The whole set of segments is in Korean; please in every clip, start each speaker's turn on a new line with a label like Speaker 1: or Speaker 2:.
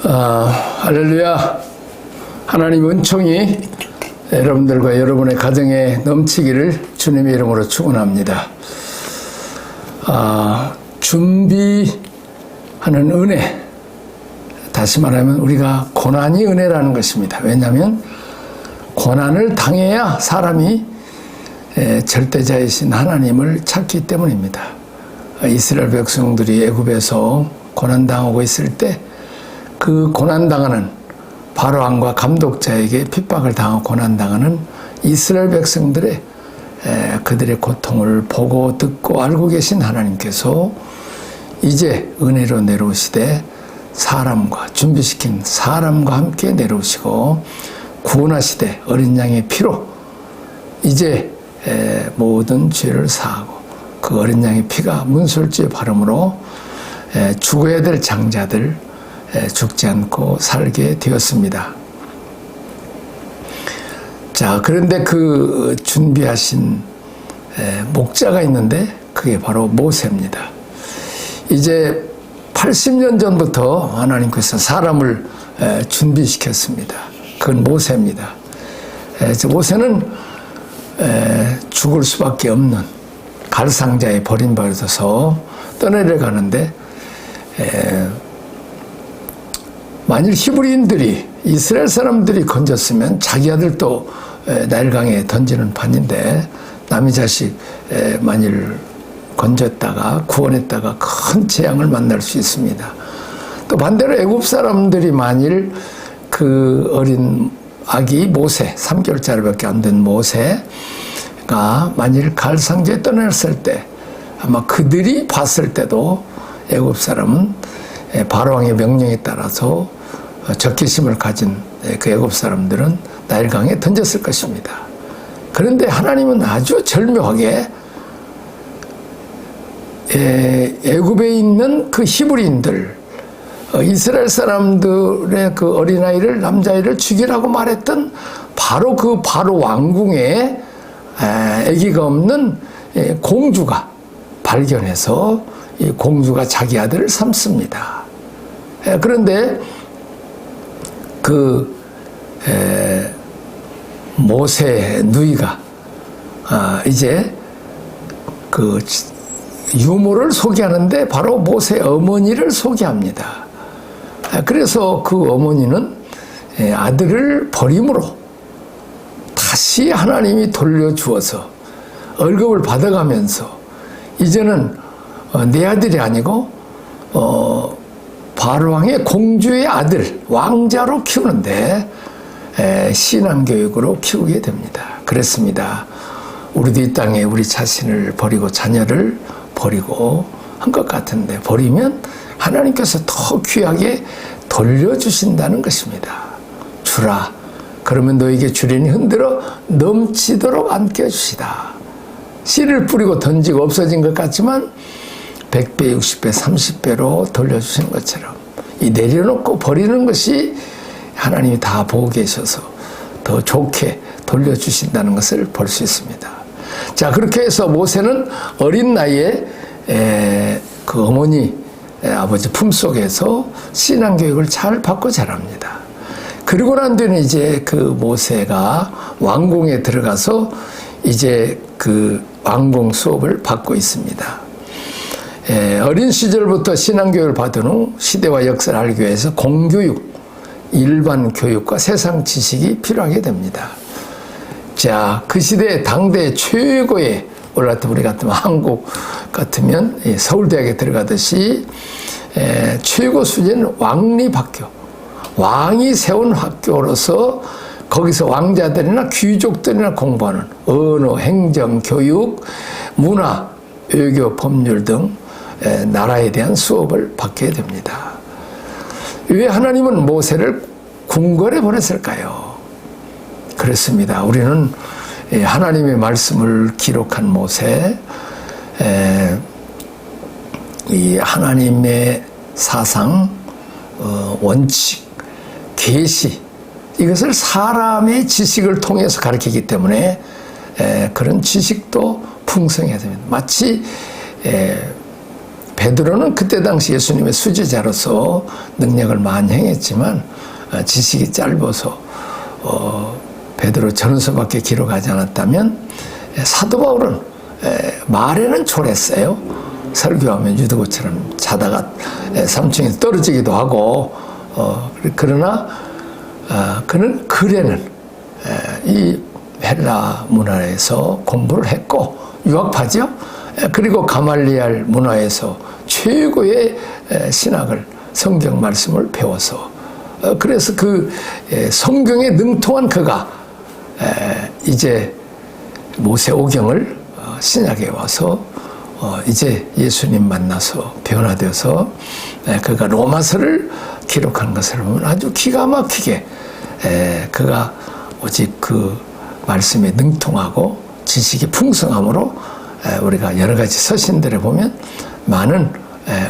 Speaker 1: 할렐루야. 하나님 은총이 여러분들과 여러분의 가정에 넘치기를 주님의 이름으로 축원합니다. 준비하는 은혜, 다시 말하면 우리가 고난이 은혜라는 것입니다. 왜냐하면 고난을 당해야 사람이 절대자이신 하나님을 찾기 때문입니다. 이스라엘 백성들이 애굽에서 고난당하고 있을 때 그 고난당하는 바로왕과 감독자에게 핍박을 당하고 고난당하는 이스라엘 백성들의 그들의 고통을 보고 듣고 알고 계신 하나님께서 이제 은혜로 내려오시되 사람과 준비시킨 사람과 함께 내려오시고 구원하시되 어린 양의 피로 이제 모든 죄를 사하고 그 어린 양의 피가 문설주의 발음으로 죽어야 될 장자들 죽지 않고 살게 되었습니다. 자, 그런데 그 준비하신 목자가 있는데 그게 바로 모세입니다. 이제 80년 전부터 하나님께서 사람을 준비시켰습니다. 그건 모세입니다. 모세는 죽을 수밖에 없는 갈상자에 버림받아서 떠내려가는데 만일 히브리인들이 이스라엘 사람들이 건졌으면 자기 아들도 나일강에 던지는 판인데 남의 자식 만일 건졌다가 구원했다가 큰 재앙을 만날 수 있습니다. 또 반대로 애굽 사람들이 만일 그 어린 아기 모세 3개월짜리밖에 안 된 모세가 만일 갈상제에 떠났을 때 아마 그들이 봤을 때도 애굽 사람은 바로왕의 명령에 따라서 적개심을 가진 그 애굽 사람들은 나일강에 던졌을 것입니다. 그런데 하나님은 아주 절묘하게 애굽에 있는 그 히브리인들, 이스라엘 사람들의 그 어린아이를 남자아이를 죽이라고 말했던 바로 그 바로 왕궁에 아기가 없는 공주가 발견해서 이 공주가 자기 아들을 삼습니다. 그런데 그 모세 누이가 이제 그 유모를 소개하는데 바로 모세 어머니를 소개합니다. 그래서 그 어머니는 아들을 버림으로 다시 하나님이 돌려주어서 월급을 받아가면서 이제는 내 아들이 아니고 바로왕의 공주의 아들 왕자로 키우는데 신앙교육으로 키우게 됩니다. 그렇습니다. 우리도 이 땅에 우리 자신을 버리고 자녀를 버리고 한 것 같은데 버리면 하나님께서 더 귀하게 돌려주신다는 것입니다. 주라 그러면 너에게 주리니 흔들어 넘치도록 안겨주시다. 씨를 뿌리고 던지고 없어진 것 같지만 100배, 60배, 30배로 돌려주시는 것처럼 이 내려놓고 버리는 것이 하나님이 다 보고 계셔서 더 좋게 돌려주신다는 것을 볼 수 있습니다. 자, 그렇게 해서 모세는 어린 나이에 그 어머니 아버지 품속에서 신앙교육을 잘 받고 자랍니다. 그리고 난 뒤에는 이제 그 모세가 왕궁에 들어가서 이제 그 왕궁 수업을 받고 있습니다. 어린 시절부터 신앙교육을 받은 후 시대와 역사를 알기 위해서 공교육, 일반 교육과 세상 지식이 필요하게 됩니다. 자, 그 시대 당대 최고의 우리 같으면 한국 같으면 서울대학에 들어가듯이 최고 수준은 왕립학교, 왕이 세운 학교로서 거기서 왕자들이나 귀족들이나 공부하는 언어, 행정, 교육, 문화, 외교, 법률 등 나라에 대한 수업을 받게 됩니다. 왜 하나님은 모세를 궁궐에 보냈을까요? 그렇습니다. 우리는 하나님의 말씀을 기록한 모세, 이 하나님의 사상, 원칙, 계시 이것을 사람의 지식을 통해서 가르치기 때문에 그런 지식도 풍성해야 됩니다. 마치 베드로는 그때 당시 예수님의 수제자로서 능력을 많이 행했지만 지식이 짧아서 베드로 전서밖에 기록하지 않았다면, 사도 바울은 말에는 초랬어요. 설교하면 유두고처럼 자다가 3층에서 떨어지기도 하고, 그러나 그는 글에는 이 헬라 문화에서 공부를 했고 유학파죠. 그리고 가말리알 문화에서 최고의 신학을, 성경 말씀을 배워서, 그래서 그 성경에 능통한 그가 이제 모세오경을 신약에 와서 이제 예수님 만나서 변화되어서 그가 로마서를 기록한 것을 보면 아주 기가 막히게 그가 오직 그 말씀에 능통하고 지식이 풍성함으로 우리가 여러 가지 서신들에 보면 많은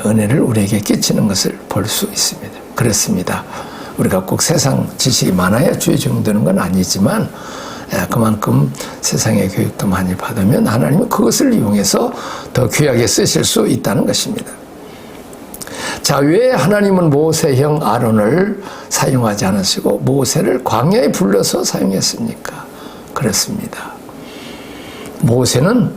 Speaker 1: 은혜를 우리에게 끼치는 것을 볼 수 있습니다. 그렇습니다. 우리가 꼭 세상 지식이 많아야 주의 종되는 건 아니지만, 그만큼 세상의 교육도 많이 받으면 하나님은 그것을 이용해서 더 귀하게 쓰실 수 있다는 것입니다. 자, 왜 하나님은 모세형 아론을 사용하지 않으시고 모세를 광야에 불러서 사용했습니까? 그렇습니다. 모세는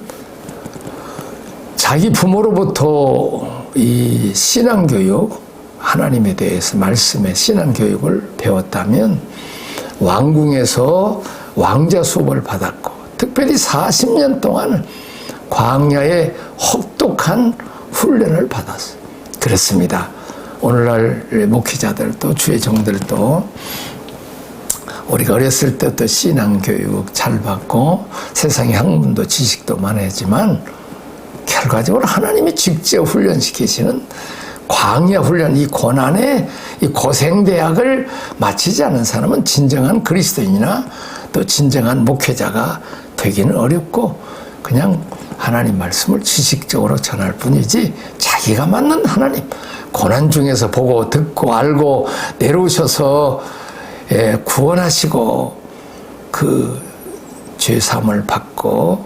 Speaker 1: 자기 부모로부터 이 신앙교육, 하나님에 대해서 말씀의 신앙교육을 배웠다면 왕궁에서 왕자 수업을 받았고, 특별히 40년 동안 광야의 혹독한 훈련을 받았어요. 그렇습니다. 오늘날 목회자들도 주의 종들도 우리가 어렸을 때부터 신앙교육 잘 받고 세상의 학문도 지식도 많았지만 결과적으로 하나님이 직접 훈련시키시는 광야 훈련, 이 고난의 이 고생대학을 마치지 않은 사람은 진정한 그리스도인이나 또 진정한 목회자가 되기는 어렵고, 그냥 하나님 말씀을 지식적으로 전할 뿐이지 자기가 맞는 하나님, 고난 중에서 보고 듣고 알고 내려오셔서 구원하시고 그 죄사함을 받고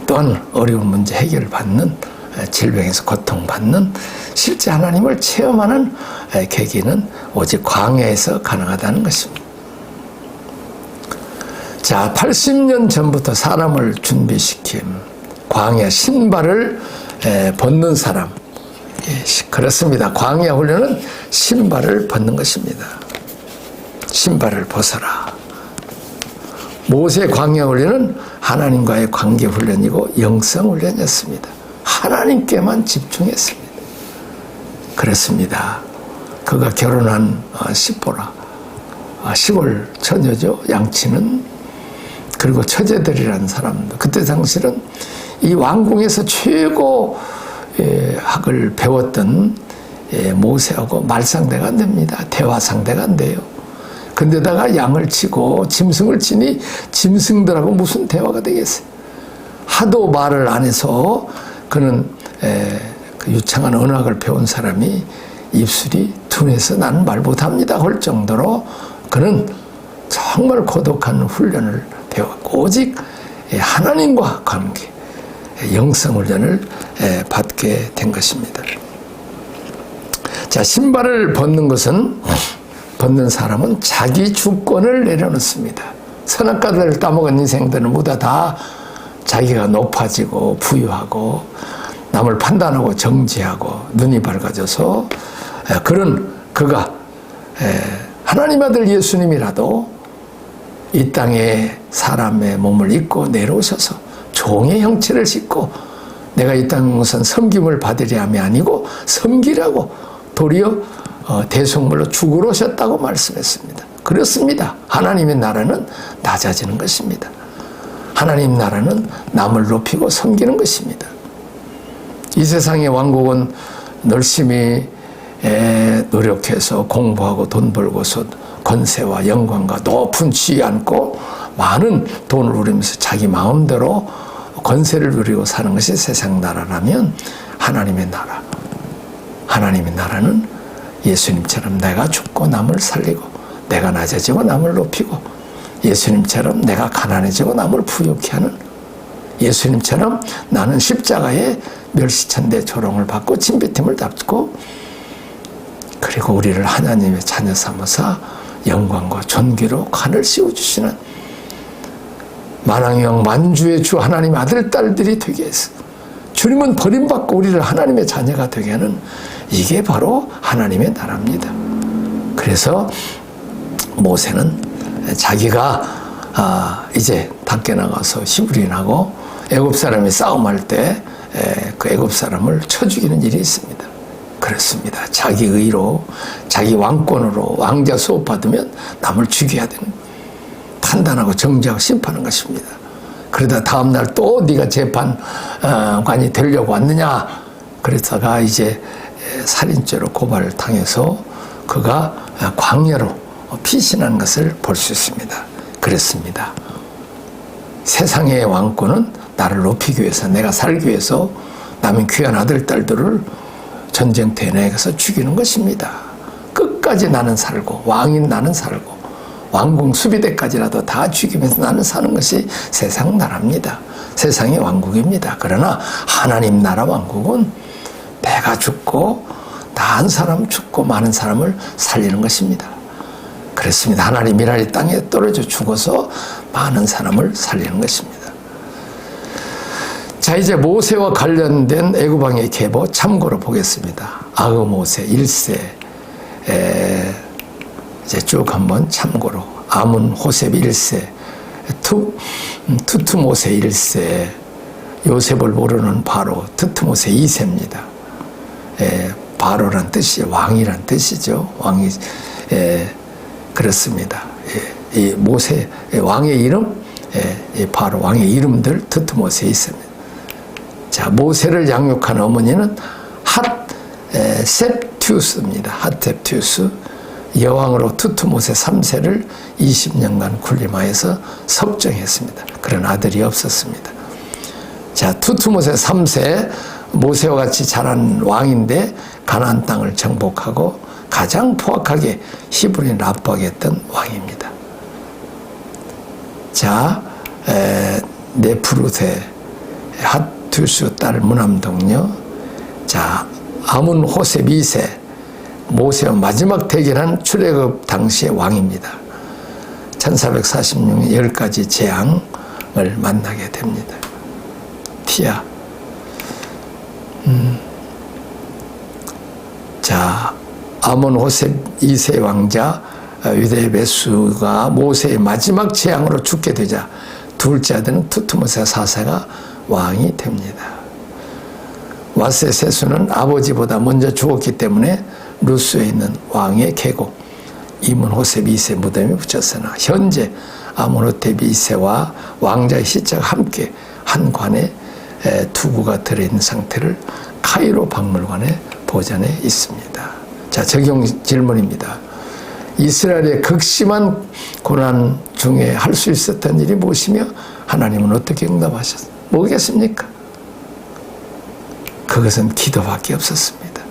Speaker 1: 또한 어려운 문제 해결받는, 질병에서 고통받는 실제 하나님을 체험하는 계기는 오직 광야에서 가능하다는 것입니다. 자, 80년 전부터 사람을 준비시킨 광야 신발을 벗는 사람. 그렇습니다. 광야 훈련은 신발을 벗는 것입니다. 신발을 벗어라. 모세 광야 훈련은 하나님과의 관계 훈련이고 영성 훈련이었습니다. 하나님께만 집중했습니다. 그렇습니다. 그가 결혼한 시보라, 시골 처녀죠. 양치는. 그리고 처제들이라는 사람도, 그때 당시는 이 왕궁에서 최고 학을 배웠던 모세하고 말상대가 안 됩니다. 대화 상대가 안 돼요. 근데다가 양을 치고 짐승을 치니 짐승들하고 무슨 대화가 되겠어요. 하도 말을 안 해서 그는 그 유창한 언어학을 배운 사람이 입술이 둔해서 나는 말 못합니다 할 정도로 그는 정말 고독한 훈련을 배웠고 오직 하나님과 관계, 영성 훈련을 받게 된 것입니다. 자, 신발을 벗는 것은, 벗는 사람은 자기 주권을 내려놓습니다. 선악과를 따먹은 인생들은 모두 다 자기가 높아지고 부유하고 남을 판단하고 정지하고 눈이 밝아져서 그가 하나님 아들 예수님이라도 이 땅에 사람의 몸을 입고 내려오셔서 종의 형체를 싣고 내가 이 땅에 우선 섬김을 받으려 함이 아니고 섬기라고 도리어 대속물로 죽으러 오셨다고 말씀했습니다. 그렇습니다. 하나님의 나라는 낮아지는 것입니다. 하나님 나라는 남을 높이고 섬기는 것입니다. 이 세상의 왕국은 열심히 노력해서 공부하고 돈 벌고서 권세와 영광과 높은 지위 안고 많은 돈을 누리면서 자기 마음대로 권세를 누리고 사는 것이 세상 나라라면 하나님의 나라는 예수님처럼 내가 죽고 남을 살리고 내가 낮아지고 남을 높이고 예수님처럼 내가 가난해지고 남을 부유케 하는 예수님처럼 나는 십자가의 멸시천대 조롱을 받고 침뱉음을 받고 그리고 우리를 하나님의 자녀 삼아서 영광과 존귀로 관을 씌워주시는 만왕의 왕 만주의 주 하나님의 아들 딸들이 되게 해서 주님은 버림받고 우리를 하나님의 자녀가 되게 하는 이게 바로 하나님의 나라입니다. 그래서 모세는 자기가 이제 밖에 나가서 히브리인하고 애굽 사람이 싸움할 때 그 애굽 사람을 쳐 죽이는 일이 있습니다. 그렇습니다. 자기 의로 자기 왕권으로 왕자 수업 받으면 남을 죽여야 되는 판단하고 정죄하고 심판하는 것입니다. 그러다 다음날 또 네가 재판관이 되려고 왔느냐 그러다가 이제 살인죄로 고발을 당해서 그가 광야로 피신한 것을 볼 수 있습니다. 그랬습니다. 세상의 왕권은 나를 높이기 위해서 내가 살기 위해서 남의 귀한 아들 딸들을 전쟁터에 내가서 죽이는 것입니다. 끝까지 나는 살고 왕인 나는 살고 왕궁 수비대까지라도 다 죽이면서 나는 사는 것이 세상 나라입니다. 세상의 왕국입니다. 그러나 하나님 나라 왕국은 내가 죽고 다 한 사람 죽고 많은 사람을 살리는 것입니다. 그렇습니다. 하나님이라 이 땅에 떨어져 죽어서 많은 사람을 살리는 것입니다. 자, 이제 모세와 관련된 애굽왕의 계보 참고로 보겠습니다. 아흐모세 1세 이제 쭉 한번 참고로 아문 호셉 1세 투트모세 1세 요셉을 모르는 바로 투트모세 2세입니다. 바로란 뜻이 왕이란 뜻이죠. 왕이 그렇습니다. 이 모세 왕의 이름 바로 왕의 이름들 투트모세 2세입니다. 자, 모세를 양육한 어머니는 핫셉튜스입니다. 핫셉튜스 여왕으로 투트모세 3세를 20년간 군림하여서 석정했습니다. 그런 아들이 없었습니다. 자, 투트모세 3세 모세와 같이 자란 왕인데 가나안 땅을 정복하고 가장 포악하게 히브리인을 압박했던 왕입니다. 자, 네프루세 핫투스 딸 무남동녀. 자, 아문 호셉 2세 모세와 마지막 대결한 출애굽 당시의 왕입니다. 1446년 10가지 재앙을 만나게 됩니다. 티아. 자, 아몬 호셉 2세 왕자 유대 베수가 모세의 마지막 재앙으로 죽게 되자 둘째 아들은 투트모세 4세가 왕이 됩니다. 왓세 세수는 아버지보다 먼저 죽었기 때문에 루스에 있는 왕의 계곡 이문 호셉 2세 무덤에 붙였으나 현재 아몬호텝 2세와 왕자의 시체가 함께 한 관에 투구가 들어있는 상태를 카이로 박물관에 보존해 있습니다. 자, 적용 질문입니다. 이스라엘의 극심한 고난 중에 할 수 있었던 일이 무엇이며 하나님은 어떻게 응답하셨습니까? 뭐겠습니까? 그것은 기도밖에 없었습니다.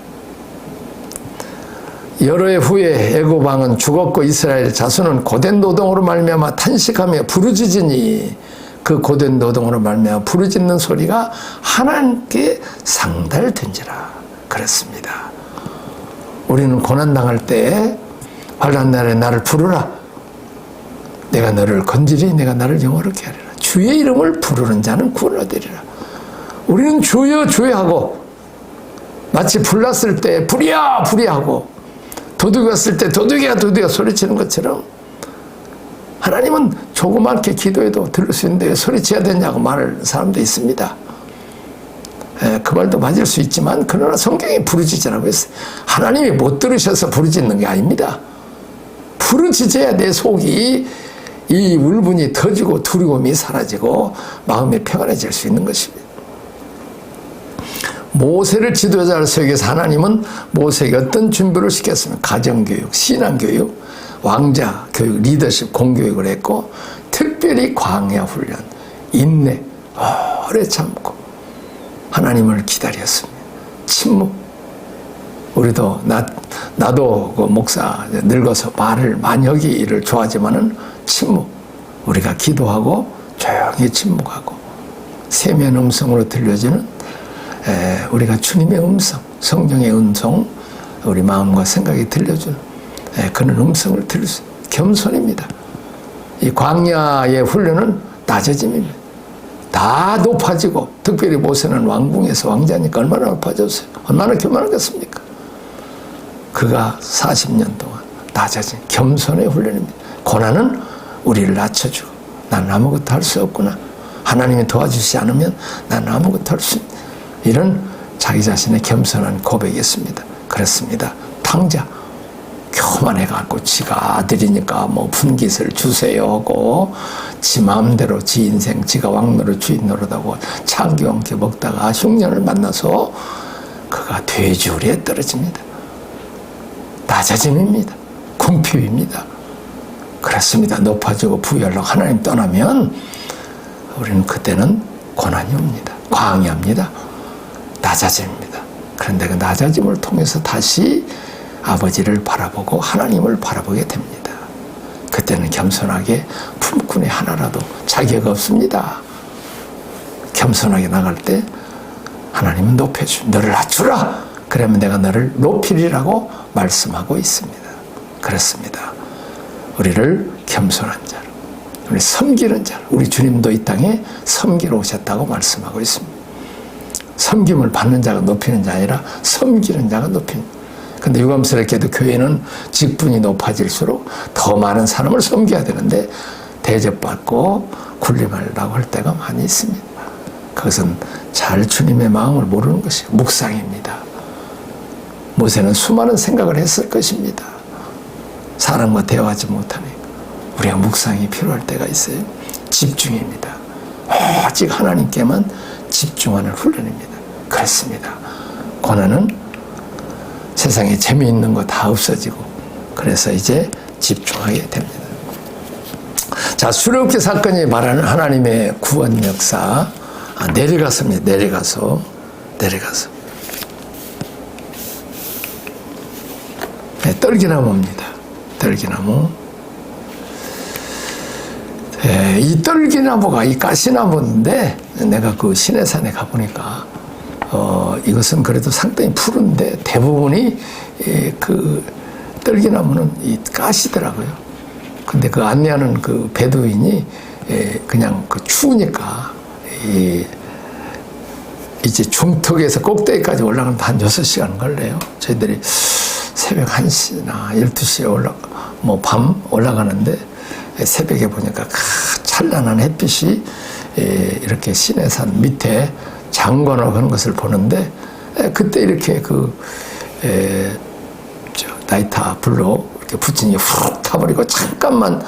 Speaker 1: 여러 해 후에 애굽 왕은 죽었고 이스라엘 자손은 고된 노동으로 말미암아 탄식하며 부르짖으니 그 고된 노동으로 말미암아 부르짖는 소리가 하나님께 상달된지라. 그렇습니다. 우리는 고난당할 때 환난 날에 나를 부르라. 내가 너를 건지리 내가 나를 영화롭게 하리라. 주의 이름을 부르는 자는 구원을 얻으리라. 우리는 주여 주여 하고 마치 불났을 때 불이야 불이야 하고 도둑이 왔을 때 도둑이야 도둑이야 소리치는 것처럼 하나님은 조그맣게 기도해도 들을 수 있는데 왜 소리쳐야 되냐고 말하는 사람도 있습니다. 그 말도 맞을 수 있지만 그러나 성경에 부르짖으라고 했어요. 하나님이 못 들으셔서 부르짖는 게 아닙니다. 부르짖어야 내 속이 이 울분이 터지고 두려움이 사라지고 마음이 평안해질 수 있는 것입니다. 모세를 지도자로 세우기 위해서 하나님은 모세에게 어떤 준비를 시켰으면 가정교육, 신앙교육, 왕자 교육, 리더십, 공교육을 했고 특별히 광야 훈련, 인내, 오래 참고 하나님을 기다렸습니다. 침묵. 우리도 나도 그 목사 늙어서 말을 많이 하기를 좋아하지만은 침묵. 우리가 기도하고 조용히 침묵하고 세미한 음성으로 들려주는 우리가 주님의 음성, 성령의 음성, 우리 마음과 생각이 들려주는 그런 음성을 들을 수 있는 겸손입니다. 이 광야의 훈련은 낮아짐입니다. 다 높아지고, 특별히 모세는 왕궁에서 왕자니까 얼마나 높아졌어요. 얼마나 교만하겠습니까? 그가 40년 동안 낮아진 겸손의 훈련입니다. 고난은 우리를 낮춰주고, 나는 아무것도 할 수 없구나, 하나님이 도와주시지 않으면 나는 아무것도 할 수 없다, 이런 자기 자신의 겸손한 고백이었습니다. 그렇습니다. 탕자 교만해갖고 지가 아들이니까 뭐 분깃을 주세요 하고 지 마음대로 지 인생 지가 왕노릇 주인 노릇하고 창기왕께 먹다가 흉년을 만나서 그가 돼지우리에 떨어집니다. 낮아짐입니다. 궁핍입니다. 그렇습니다. 높아지고 부유하려고 하나님 떠나면 우리는 그때는 고난이 옵니다. 광야입니다. 낮아짐입니다. 그런데 그 낮아짐을 통해서 다시 아버지를 바라보고 하나님을 바라보게 됩니다. 그때는 겸손하게 품꾼의 하나라도 자격 없습니다. 겸손하게 나갈 때 하나님은 높여주, 너를 낮추라, 그러면 내가 너를 높이리라고 말씀하고 있습니다. 그렇습니다. 우리를 겸손한 자로, 우리 섬기는 자로, 우리 주님도 이 땅에 섬기러 오셨다고 말씀하고 있습니다. 섬김을 받는 자가 높이는 자가 아니라 섬기는 자가 높이는 자. 근데 유감스럽게도 교회는 직분이 높아질수록 더 많은 사람을 섬겨야 되는데 대접받고 군림하려고 할 때가 많이 있습니다. 그것은 잘 주님의 마음을 모르는 것이 묵상입니다. 모세는 수많은 생각을 했을 것입니다. 사람과 대화하지 못하니까. 우리가 묵상이 필요할 때가 있어요. 집중입니다. 오직 하나님께만 집중하는 훈련입니다. 그렇습니다. 고난은 세상에 재미있는 거 다 없어지고, 그래서 이제 집중하게 됩니다. 자, 출애굽기 사건이 말하는 하나님의 구원 역사, 내려갔습니다. 내려가서 떨기나무입니다. 떨기나무. 이 떨기나무가 이 가시나무인데, 내가 그 시내산에 가보니까 이것은 그래도 상당히 푸른데 대부분이 그 떨기나무는 이 가시더라고요. 근데 그 안내하는 그 베두인이 그냥 그 추우니까 이제 중턱에서 꼭대기까지 올라가는데 한 6시간 걸려요. 저희들이 새벽 1시나 12시에 밤 올라가는데 새벽에 보니까 찬란한 햇빛이 이렇게 시내산 밑에 장관하고 그런 것을 보는데, 그때 이렇게 나이타 불로 이렇게 부친이 훅 타버리고 잠깐만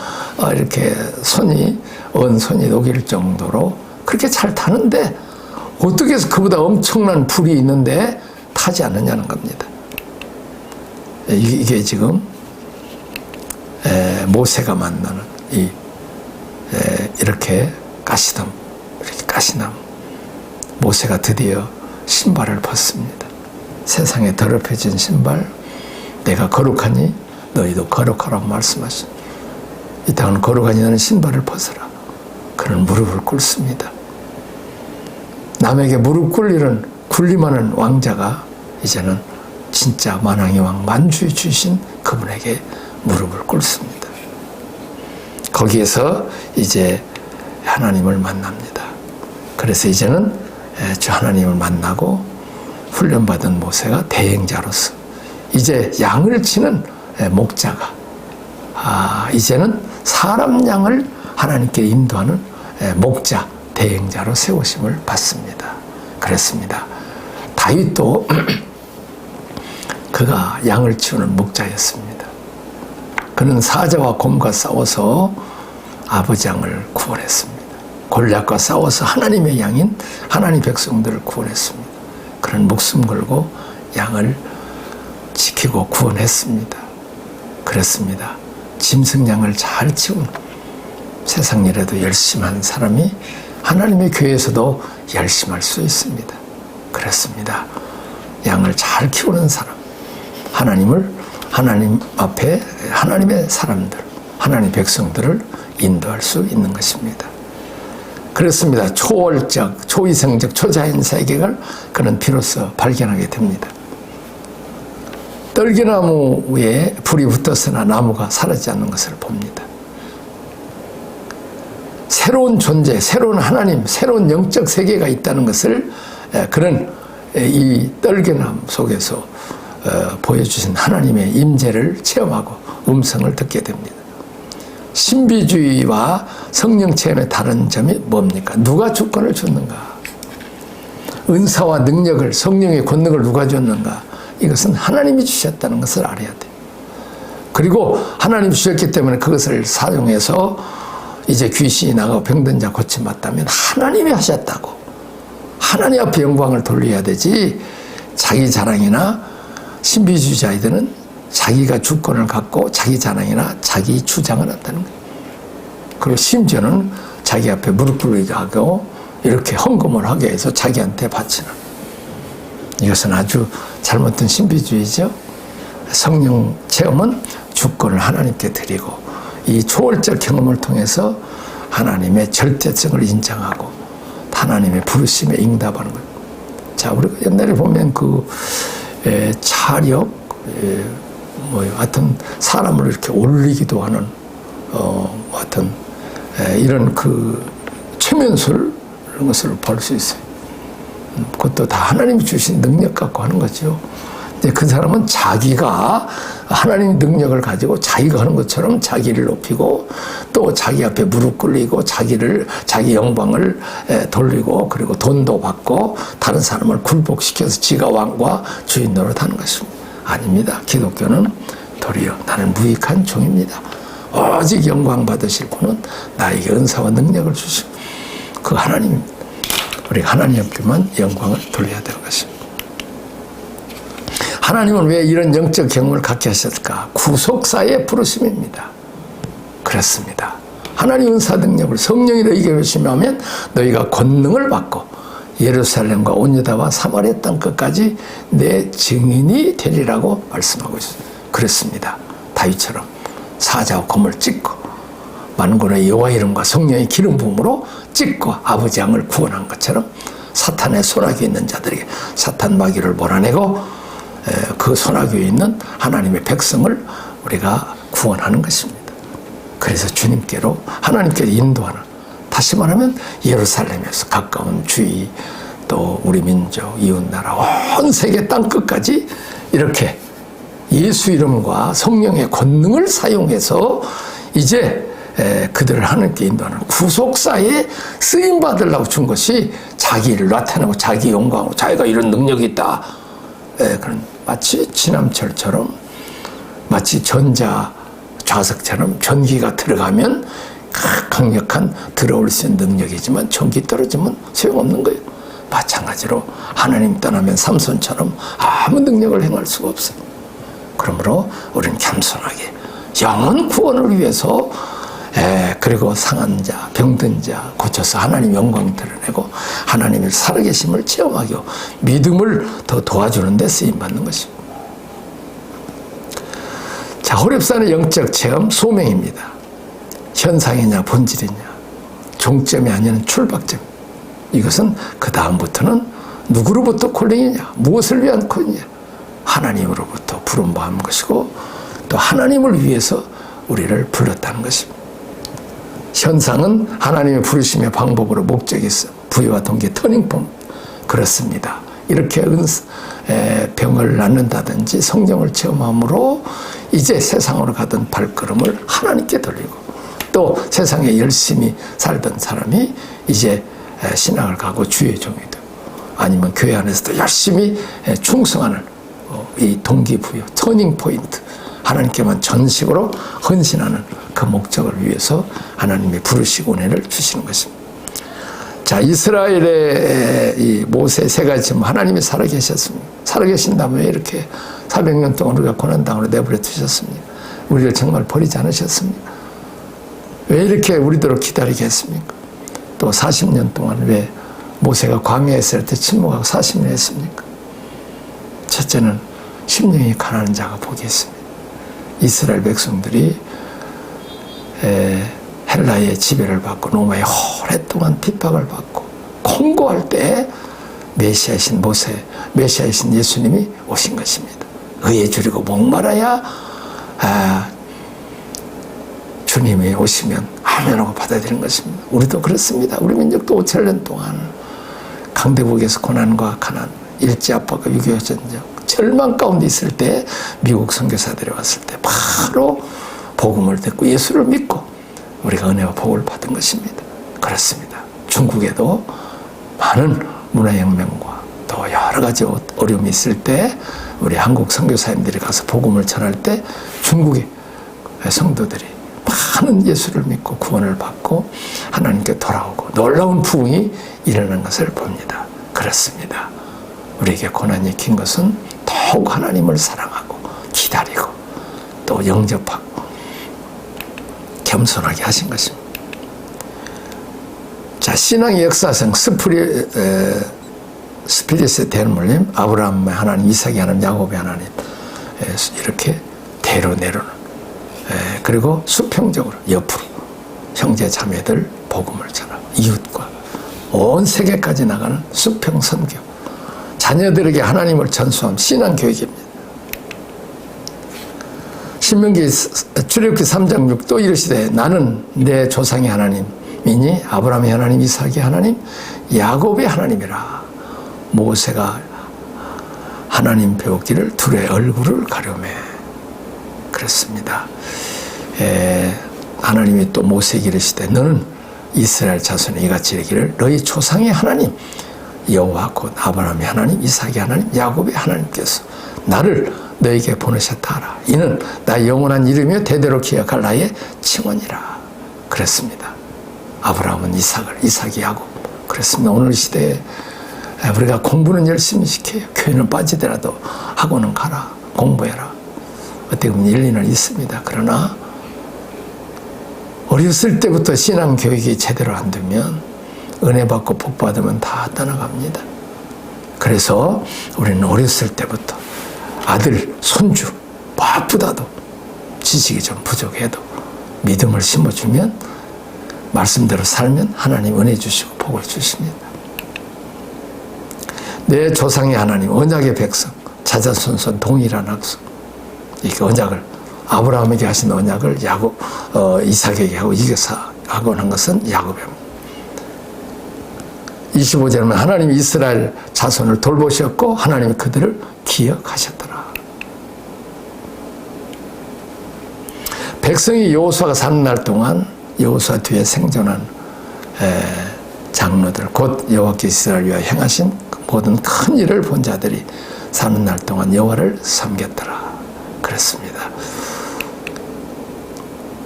Speaker 1: 이렇게 손이 녹일 정도로 그렇게 잘 타는데 어떻게 해서 그보다 엄청난 불이 있는데 타지 않느냐는 겁니다. 이게 지금 모세가 만나는 이렇게 가시나무. 모세가 드디어 신발을 벗습니다. 세상에 더럽혀진 신발, 내가 거룩하니 너희도 거룩하라고 말씀하신, 이 땅은 거룩하니 너는 신발을 벗어라. 그는 무릎을 꿇습니다. 남에게 무릎 꿇리는 군림하는 왕자가 이제는 진짜 만왕의 왕 만주의 주신 그분에게 무릎을 꿇습니다. 거기에서 이제 하나님을 만납니다. 그래서 이제는 주 하나님을 만나고 훈련받은 모세가 대행자로서 이제 양을 치는 목자가 이제는 사람 양을 하나님께 인도하는 목자, 대행자로 세우심을 받습니다. 그랬습니다. 다윗도 그가 양을 치우는 목자였습니다. 그는 사자와 곰과 싸워서 아버지 양을 구원했습니다. 골리앗과 싸워서 하나님의 양인 하나님 백성들을 구원했습니다. 그런 목숨 걸고 양을 지키고 구원했습니다. 그렇습니다. 짐승양을 잘 치우는, 세상 일에도 열심한 사람이 하나님의 교회에서도 열심할 수 있습니다. 그렇습니다. 양을 잘 키우는 사람, 하나님 앞에 하나님의 사람들, 하나님 백성들을 인도할 수 있는 것입니다. 그렇습니다. 초월적, 초이성적, 초자연 세계를 그는 비로소 발견하게 됩니다. 떨기나무에 불이 붙었으나 나무가 사라지지 않는 것을 봅니다. 새로운 존재, 새로운 하나님, 새로운 영적 세계가 있다는 것을 그는 이 떨기나무 속에서 보여주신 하나님의 임재를 체험하고 음성을 듣게 됩니다. 신비주의와 성령 체험의 다른 점이 뭡니까? 누가 주권을 줬는가? 은사와 능력을, 성령의 권능을 누가 줬는가? 이것은 하나님이 주셨다는 것을 알아야 돼요. 그리고 하나님이 주셨기 때문에 그것을 사용해서 이제 귀신이 나가고 병든 자 고침받다면 하나님이 하셨다고. 하나님 앞에 영광을 돌려야 되지, 자기 자랑이나 신비주의자들은 자기가 주권을 갖고 자기 자랑이나 자기 주장을 한다는 거예요. 그리고 심지어는 자기 앞에 무릎 꿇게 하고 이렇게 헌금을 하게 해서 자기한테 바치는, 이것은 아주 잘못된 신비주의죠. 성령 체험은 주권을 하나님께 드리고 이 초월적 경험을 통해서 하나님의 절대성을 인정하고 하나님의 부르심에 응답하는 거예요. 자, 우리가 옛날에 보면 그 차력, 하여튼 사람을 이렇게 올리기도 하는 하여튼 이런 그 최면술 이런 것을 볼 수 있어요. 그것도 다 하나님이 주신 능력 갖고 하는 거죠. 근데 그 사람은 자기가 하나님 능력을 가지고 자기가 하는 것처럼 자기를 높이고 또 자기 앞에 무릎 꿇리고 자기 영광을 돌리고 그리고 돈도 받고 다른 사람을 굴복시켜서 지가 왕과 주인 노릇하는 것입니다. 아닙니다. 기독교는 도리어 나는 무익한 종입니다. 오직 영광 받으실 분은 나에게 은사와 능력을 주시고 그 하나님, 우리 하나님께만 영광을 돌려야 되는 것입니다. 하나님은 왜 이런 영적 경험을 갖게 하셨을까? 구속사의 부르심입니다. 그렇습니다. 하나님 은사 능력을 성령이 너희에게 열심하면 너희가 권능을 받고 예루살렘과 온 유다와 사마리아 땅 끝까지 내 증인이 되리라고 말씀하고 있습니다. 그렇습니다. 다윗처럼 사자와 검을 찍고 만군의 여호와 이름과 성령의 기름 부음으로 찍고 아버지 양을 구원한 것처럼 사탄의 손아귀에 있는 자들에게 사탄 마귀를 몰아내고 그 손아귀에 있는 하나님의 백성을 우리가 구원하는 것입니다. 그래서 주님께로 하나님께로 인도하는, 다시 말하면 예루살렘에서 가까운 주위 또 우리 민족 이웃나라 온 세계 땅 끝까지 이렇게 예수 이름과 성령의 권능을 사용해서 이제 그들을 하나님께 인도하는 구속사에 쓰임받으려고 준 것이 자기를 나타내고 자기 영광하고 자기가 이런 능력이 있다. 그런 마치 진함철처럼 마치 전자 좌석처럼 전기가 들어가면 강력한 들어올 수 있는 능력이지만 전기 떨어지면 소용없는 거예요. 마찬가지로 하나님 떠나면 삼손처럼 아무 능력을 행할 수가 없어요. 그러므로 우리는 겸손하게 영혼 구원을 위해서 그리고 상한 자, 병든 자 고쳐서 하나님 영광 드러내고 하나님의 살아계심을 체험하고 믿음을 더 도와주는 데 쓰임받는 것입니다. 자, 호렙산의 영적 체험 소명입니다. 현상이냐 본질이냐 종점이 아니는 출발점. 이것은 그 다음부터는 누구로부터 콜링이냐, 무엇을 위한 콜링이냐, 하나님으로부터 부름받은 것이고 또 하나님을 위해서 우리를 불렀다는 것입니다. 현상은 하나님의 부르심의 방법으로 목적이 있어 부여와 동기 터닝폼. 그렇습니다. 이렇게 병을 낫는다든지 성령을 체험함으로 이제 세상으로 가던 발걸음을 하나님께 돌리고 또 세상에 열심히 살던 사람이 이제 신앙을 가고 주의 종이 되고 아니면 교회 안에서도 열심히 충성하는 이 동기부여 터닝포인트, 하나님께만 전식으로 헌신하는 그 목적을 위해서 하나님의 부르시고 은혜를 주시는 것입니다. 자, 이스라엘의 이 모세 세 가지 점 하나님이 살아계셨습니다. 살아계신다면 왜 이렇게 400년 동안 우리가 고난당으로 내버려 두셨습니까? 우리를 정말 버리지 않으셨습니까? 왜 이렇게 우리들을 기다리게 했습니까? 또 40년 동안 왜 모세가 광야에 있을 때 침묵하고 40년 했습니까? 첫째는 심령이 가난한 자가 복이 있습니다. 이스라엘 백성들이 헬라의 지배를 받고 로마의 오랫동안 핍박을 받고 공고할 때 메시아이신 메시아이신 예수님이 오신 것입니다. 의에 줄이고 목말아야 주님이 오시면 아멘하고 받아들이는 것입니다. 우리도 그렇습니다. 우리 민족도 5,000년 동안 강대국에서 고난과 가난, 일제압박과 6.25 전쟁, 절망 가운데 있을 때 미국 선교사들이 왔을 때 바로 복음을 듣고 예수를 믿고 우리가 은혜와 복을 받은 것입니다. 그렇습니다. 중국에도 많은 문화혁명과 또 여러 가지 어려움이 있을 때 우리 한국 선교사님들이 가서 복음을 전할 때 중국의 성도들이 많은 예수를 믿고 구원을 받고 하나님께 돌아오고 놀라운 부흥이 일어난 것을 봅니다. 그렇습니다. 우리에게 고난이 긴 것은 더욱 하나님을 사랑하고 기다리고 또 영접하고 겸손하게 하신 것입니다. 자, 신앙의 역사상 스피릿의 대물림, 아브라함의 하나님, 이삭의 하나님, 야곱의 하나님, 이렇게 대로 내려오는, 그리고 수평적으로 옆으로 형제 자매들 복음을 전하고 이웃과 온 세계까지 나가는 수평 선교, 자녀들에게 하나님을 전수함, 신앙 교육입니다. 신명기 출애굽기 3장 6도 이르시되 나는 내 조상의 하나님이니 아브라함의 하나님, 이삭의 하나님, 야곱의 하나님이라. 모세가 하나님 배우기를 둘의 얼굴을 가려매. 그렇습니다. 하나님이 또 모세에게 이르시되 너는 이스라엘 자손에 이같이 이르기를 너희 조상의 하나님 여호와 곧 아브라함의 하나님, 이삭의 하나님, 야곱의 하나님께서 나를 너에게 보내셨다 하라. 이는 나의 영원한 이름이요 대대로 기억할 나의 칭언이라. 그랬습니다. 아브라함은 이삭을, 이삭이 야곱. 그렇습니다. 오늘 시대에 우리가 공부는 열심히 시켜요. 교회는 빠지더라도 학원은 가라. 공부해라. 어떻게 보면 일리는 있습니다. 그러나 어렸을 때부터 신앙 교육이 제대로 안 되면 은혜 받고 복 받으면 다 떠나갑니다. 그래서 우리는 어렸을 때부터 아들, 손주, 바쁘다도 지식이 좀 부족해도 믿음을 심어주면 말씀대로 살면 하나님 은혜 주시고 복을 주십니다. 내 조상의 하나님, 언약의 백성, 자자손손 동일한 학성. 이렇게 언약을 아브라함에게 하신 언약을 이삭에게 하고 이삭하고 한 것은 야곱입니다. 25절은 하나님이 이스라엘 자손을 돌보셨고 하나님이 그들을 기억하셨더라. 백성이 여호수아가 사는 날 동안 여호수아 뒤에 생존한 장로들 곧 여호와께서 이스라엘 위하여 행하신 모든 큰 일을 본 자들이 사는 날 동안 여호와를 섬겼더라. 그랬습니다.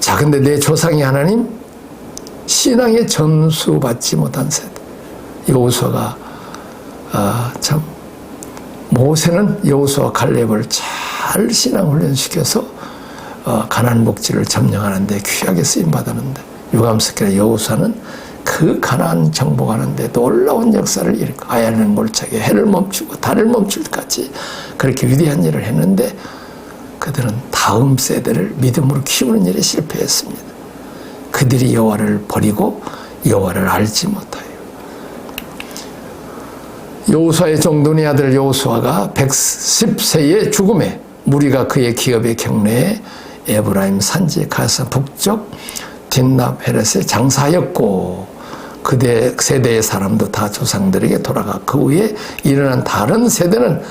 Speaker 1: 자, 근데 내 조상의 하나님 신앙에 점수받지 못한 세대. 여호수아가 참 모세는 여호수아 갈렙을 잘 신앙 훈련시켜서 가나안 목지를 점령하는데 귀하게 쓰임 받았는데 유감스럽게 여호수아는 그 가나안 정복하는데 놀라운 역사를 일으켜 아야는 몰차게 해를 멈추고 달을 멈출 때까지 그렇게 위대한 일을 했는데 그들은 다음 세대를 믿음으로 키우는 일에 실패했습니다. 그들이 여호와를 버리고 여호와를 알지 못하여 여호수아의 종눈의 아들 여호수아가 110세의 죽음에 무리가 그의 기업의 경내에 에브라임 산지에 가서 북쪽 딘납 헤렛에 장사하였고 그대 세대의 사람도 다 조상들에게 돌아가 그 후에 일어난 다른 세대는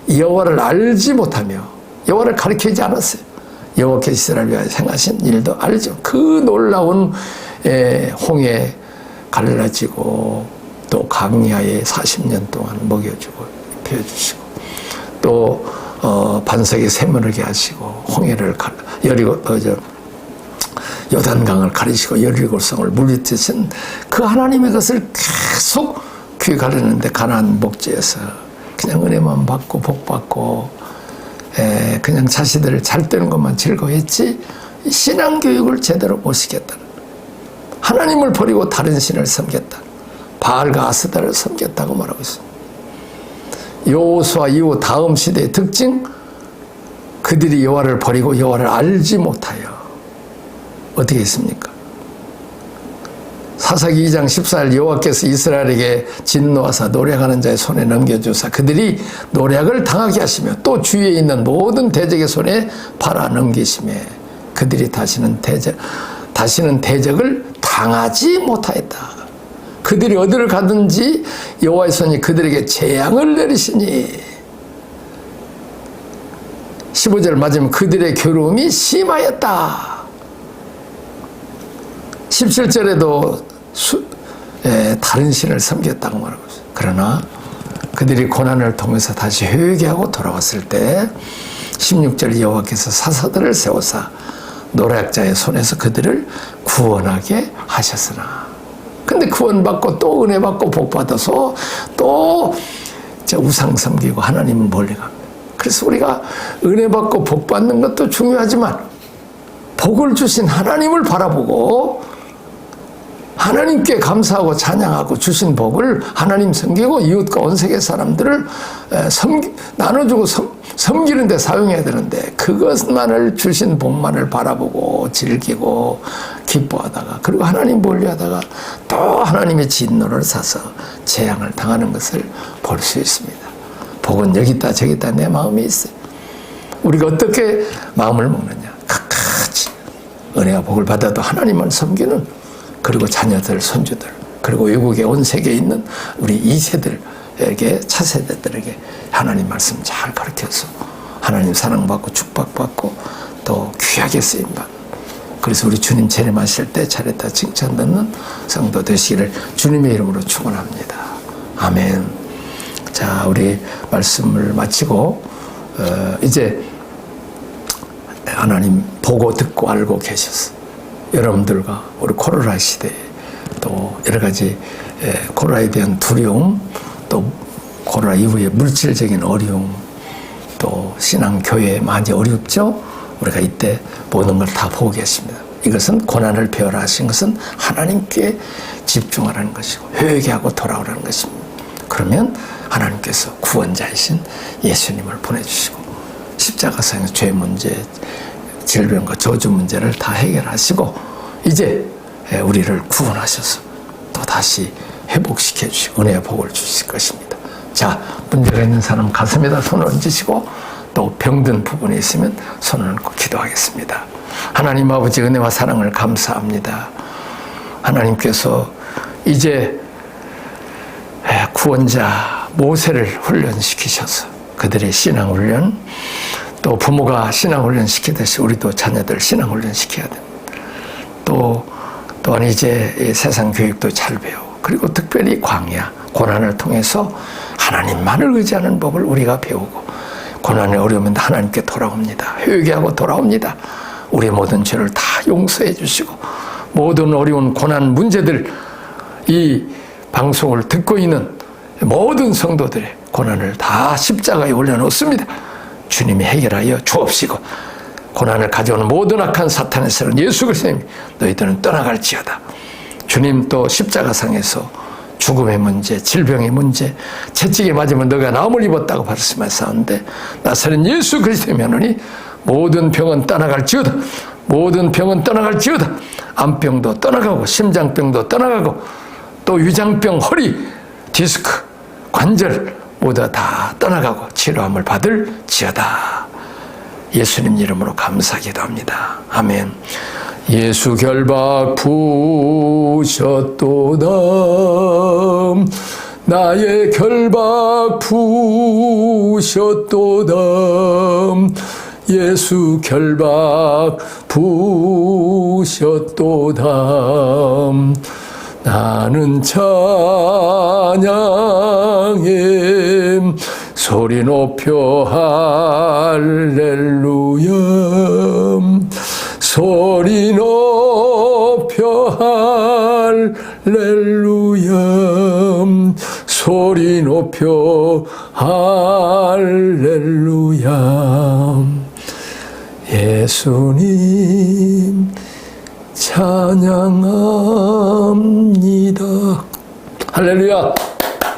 Speaker 1: 여호와를 알지 못하며 여호와를 가르치지 않았어요. 여호와께서 이스라엘 위하여 행하신 일도 알죠. 그 놀라운 홍해 갈라지고 또 강야에 40년 동안 먹여주고 배워주시고 또 반석에 새무르게 하시고 홍해를 요단강을 가리시고 17성을 물리치신 그 하나님의 것을 계속 귀 가르는데 가나안 목지에서 그냥 은혜만 받고 복 받고 그냥 자신들을 잘 되는 것만 즐거워했지 신앙교육을 제대로 못 시켰다. 하나님을 버리고 다른 신을 섬겼다. 바알과 아스다를 섬겼다고 말하고 있습니다. 여호수아 이후 다음 시대의 특징 그들이 여호와를 버리고 여호와를 알지 못하여 어떻게 했습니까? 사사기 2장 14절 여호와께서 이스라엘에게 진노하사 노략하는 자의 손에 넘겨주사 그들이 노략을 당하게 하시며 또 주위에 있는 모든 대적의 손에 팔아 넘기시며 그들이 다시는 대적을 당하지 못하였다. 그들이 어디를 가든지 여호와의 손이 그들에게 재앙을 내리시니 15절 맞으면 그들의 괴로움이 심하였다. 17절에도 다른 신을 섬겼다고 말하고 있어요. 그러나 그들이 고난을 통해서 다시 회개하고 돌아왔을 때 16절 여호와께서 사사들을 세우사 노략자의 손에서 그들을 구원하게 하셨으나 근데 구원받고 또 은혜받고 복받아서 또 우상 섬기고 하나님은 멀리 갑니다. 그래서 우리가 은혜받고 복받는 것도 중요하지만 복을 주신 하나님을 바라보고 하나님께 감사하고 찬양하고 주신 복을 하나님 섬기고 이웃과 온 세계 사람들을 나눠주고 섬기는 데 사용해야 되는데 그것만을 주신 복만을 바라보고 즐기고 기뻐하다가 그리고 하나님 멀리하다가 또 하나님의 진노를 사서 재앙을 당하는 것을 볼 수 있습니다. 복은 여기 있다 저기 있다 내 마음에 있어요. 우리가 어떻게 마음을 먹느냐. 각같이 은혜와 복을 받아도 하나님을 섬기는 그리고 자녀들, 손주들, 그리고 외국에 온 세계에 있는 우리 2세들에게, 차세대들에게 하나님 말씀 잘 가르쳐서 하나님 사랑받고 축복받고 또 귀하게 쓰임받는 그래서 우리 주님 재림하실 때 차례다 칭찬 듣는 성도 되시기를 주님의 이름으로 축원합니다. 아멘. 자, 우리 말씀을 마치고 이제 하나님 보고 듣고 알고 계셨어. 여러분들과 우리 코로나 시대에 또 여러 가지 코로나에 대한 두려움, 또 코로나 이후에 물질적인 어려움, 또 신앙, 교회 많이 어렵죠? 우리가 이때 모든 걸 다 보고 계십니다. 이것은 고난을 배워라 하신 것은 하나님께 집중하라는 것이고 회개하고 돌아오라는 것입니다. 그러면 하나님께서 구원자이신 예수님을 보내주시고 십자가상의 죄 문제, 질병과 저주 문제를 다 해결하시고 이제 우리를 구원하셔서 또 다시 회복시켜 주시고 은혜의 복을 주실 것입니다. 자, 문제가 있는 사람 가슴에다 손을 얹으시고 또 병든 부분이 있으면 손을 얹고 기도하겠습니다. 하나님 아버지 은혜와 사랑을 감사합니다. 하나님께서 이제 구원자 모세를 훈련시키셔서 그들의 신앙훈련 또 부모가 신앙훈련 시키듯이 우리도 자녀들 신앙훈련 시켜야 됩니다. 또한 이제 세상 교육도 잘 배우고 그리고 특별히 광야 고난을 통해서 하나님만을 의지하는 법을 우리가 배우고 고난에 어려우면 하나님께 돌아옵니다. 회개하고 돌아옵니다. 우리의 모든 죄를 다 용서해 주시고 모든 어려운 고난 문제들 이 방송을 듣고 있는 모든 성도들의 고난을 다 십자가에 올려놓습니다. 주님이 해결하여 주옵시고 고난을 가져오는 모든 악한 사탄의 세력 예수 그리스도님 너희들은 떠나갈지어다. 주님 또 십자가상에서 죽음의 문제, 질병의 문제, 채찍에 맞으면 너가 나음을 입었다고 말씀하셨는데 나사렛 예수 그리스도의 면허니 모든 병은 떠나갈지어다. 모든 병은 떠나갈지어다. 암병도 떠나가고 심장병도 떠나가고 또 위장병, 허리, 디스크, 관절 모두 다 떠나가고 치료함을 받을지어다. 예수님 이름으로 감사기도 합니다. 아멘. 예수 결박 부으셨도다. 나의 결박 부으셨도다. 예수 결박 부으셨도다. 나는 찬양해 소리 높여 할렐루야. 소리 높여 할렐루야. 소리 높여 할렐루야. 예수님 찬양합니다. 할렐루야.